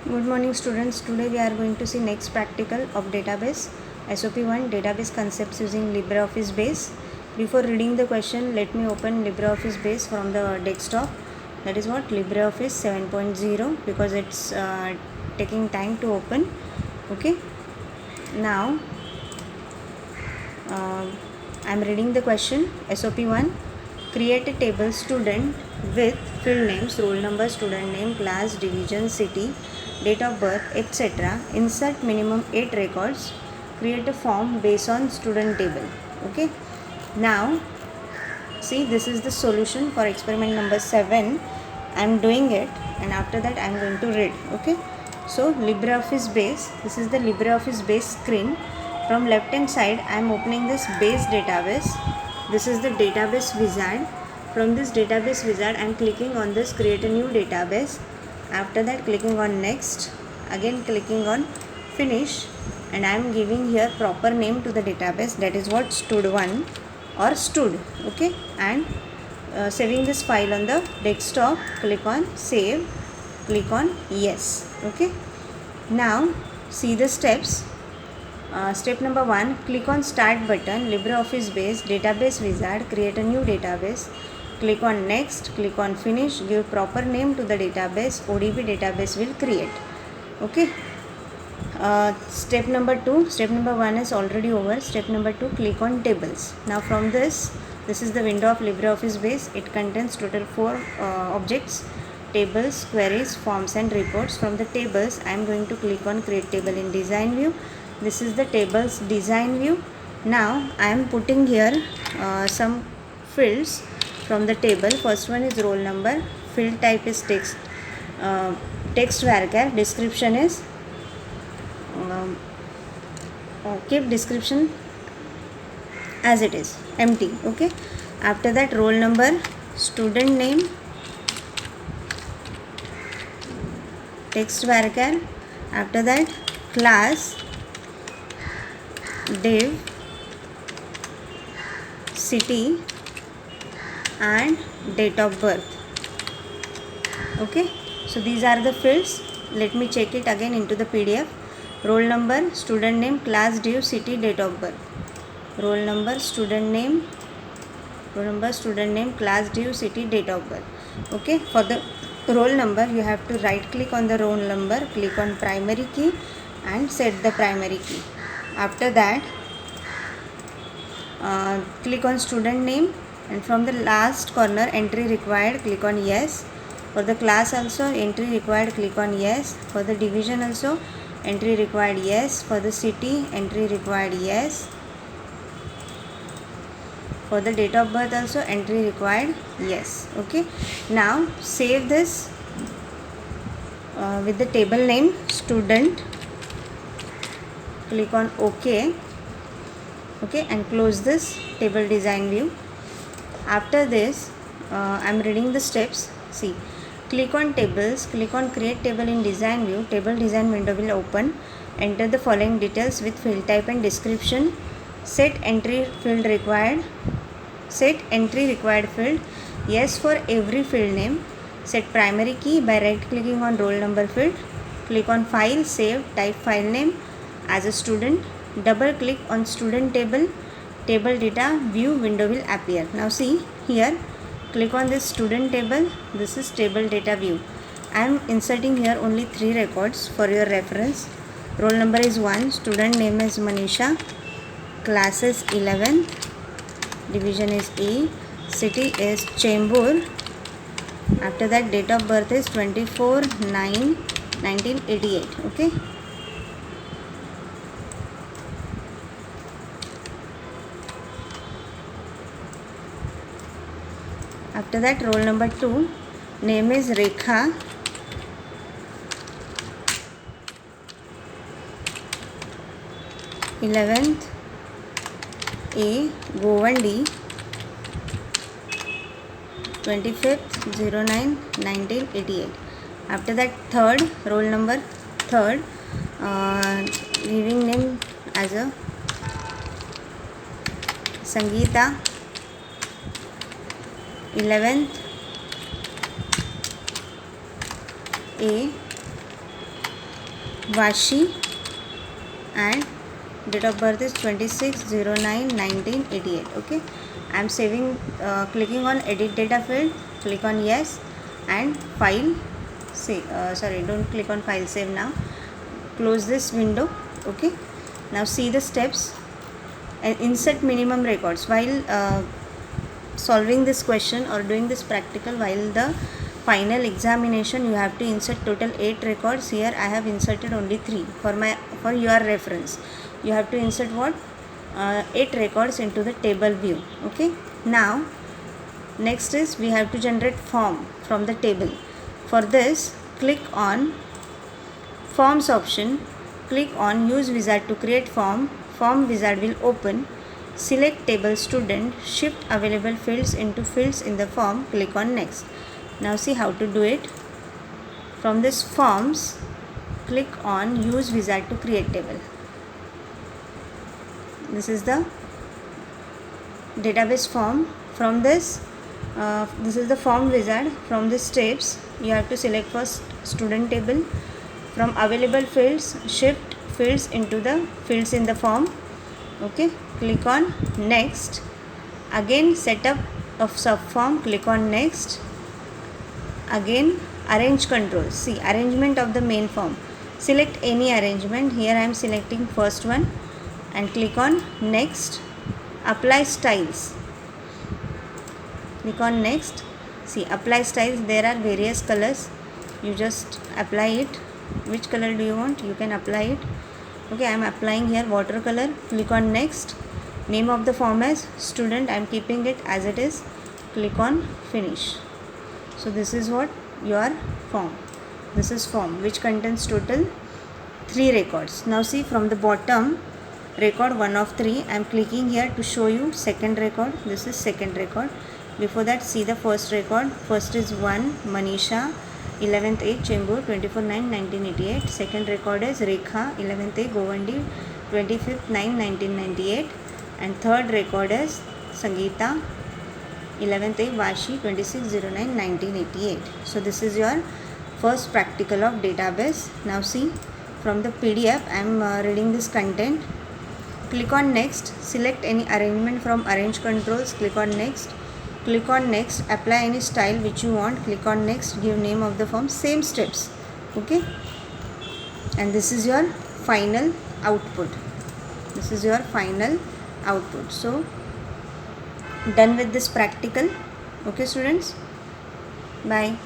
Good morning students. Today we are going to see next practical of database. SOP1 database concepts using LibreOffice base. Before reading the question, let me open LibreOffice base from the desktop. That is what LibreOffice 7.0 because it's taking time to open. Okay. Now I am reading the question. SOP1, create a table student with field names, roll number, student name, class, division, city, date of birth, etc. Insert minimum 8 records. Create a form based on student table. Okay. Now see, this is the solution for experiment number 7. I am doing it and after that I am going to read. Okay. So LibreOffice base, this is the LibreOffice base screen. From left hand side I am opening this base database. This is the database wizard. From this database wizard I am clicking on this create a new database. After that clicking on next, again clicking on finish, and I am giving here proper name to the database, that is what stud1 or stud. Okay, and saving this file on the desktop. Click on save, click on yes. Okay, now see the steps. Step number 1, click on start button, LibreOffice base, database wizard, create a new database. Click on next, click on finish, give proper name to the database, ODB database will create. Okay. Step number 2, step number 1 is already over. Step number 2, click on tables. Now from this is the window of LibreOffice base. It contains total 4 objects: tables, queries, forms and reports. From the tables I am going to click on create table in design view. This is the tables design view. Now I am putting here some fields from the table. First one is roll number, field type is text, text varchar, description is keep description as it is, empty. Okay, after that roll number, student name, text varchar, after that class, div, city and date of birth. Okay, so these are the fields. Let me check it again into the PDF. Roll number, student name, class, div, city, date of birth. Roll number, student name, class, div, city, date of birth. Okay, for the roll number you have to right click on the roll number, click on primary key and set the primary key. After that click on student name, and from the last corner entry required, click on yes. For the class also entry required, click on yes. For the division also entry required, yes. For the city entry required, yes. For the date of birth also entry required, yes. Okay, now save this with the table name student. Click on OK. Okay, and close this table design view. After this I am reading the steps. See, click on tables, click on create table in design view. Table design window will open. Enter the following details with field type and description. Set entry field required. Set entry required field, yes for every field name. Set primary key by right clicking on roll number field. Click on file, save, type file name as a student. Double click on student table. Table data view window will appear. Now see here, click on this student table. This is table data view. I am inserting here only 3 records for your reference. Roll number is 1, student name is Manisha, class is 11, division is E, city is Chembur. After that date of birth is 24/9/1988. Okay. After that roll number 2, name is Rekha, (11th A, Govandi, 25/09/1988. After that third roll number, third, giving name as a Sangeeta, 11th A, Vashi, and date of birth is 26/09/1988. Okay, I am saving, clicking on edit data field, click on yes, and file save. Don't click on file save now. Close this window. Okay, now see the steps and insert minimum records. While solving this question or doing this practical, while the final examination, you have to insert total 8 records. Here I have inserted only 3 for your reference. You have to insert what? 8 records into the table view. Okay, now next is we have to generate form from the table. For this, click on forms option, click on use wizard to create form. Form wizard will open. Select table student, shift available fields into fields in the form, click on next. Now see how to do it. From this forms, click on use wizard to create table. This is the database form. From this, this is the form wizard. From the steps, you have to select first student table. From available fields, shift fields into the fields in the form. Okay, click on next. Again, setup of subform, click on next. Again, arrange controls. See, arrangement of the main form. Select any arrangement. Here I am selecting first one and click on next. Apply styles. Click on next. See, apply styles. There are various colors. You just apply it. Which color do you want? You can apply it. Okay, I am applying here watercolor. Click on next. Name of the form as student. I am keeping it as it is. Click on finish. So this is what your form. This is form which contains total 3 records. Now see, from the bottom, record 1 of 3. I am clicking here to show you second record. This is second record. Before that, see the first record. First is 1 Manisha, 11th A Chembur, 24/9/1988. Second record is Rekha, 11th A Govandi, 25th/9/1998. And third record is Sangeeta, 11th A Vashi, 26/09/1988. So this is your first practical of database. Now see, from the PDF, I am reading this content. Click on next. Select any arrangement from arrange controls. Click on next. Click on next. Apply any style which you want. Click on next. Give name of the form. Same steps. Okay. And this is your final output. This is your final output. So done with this practical. Okay, students. Bye.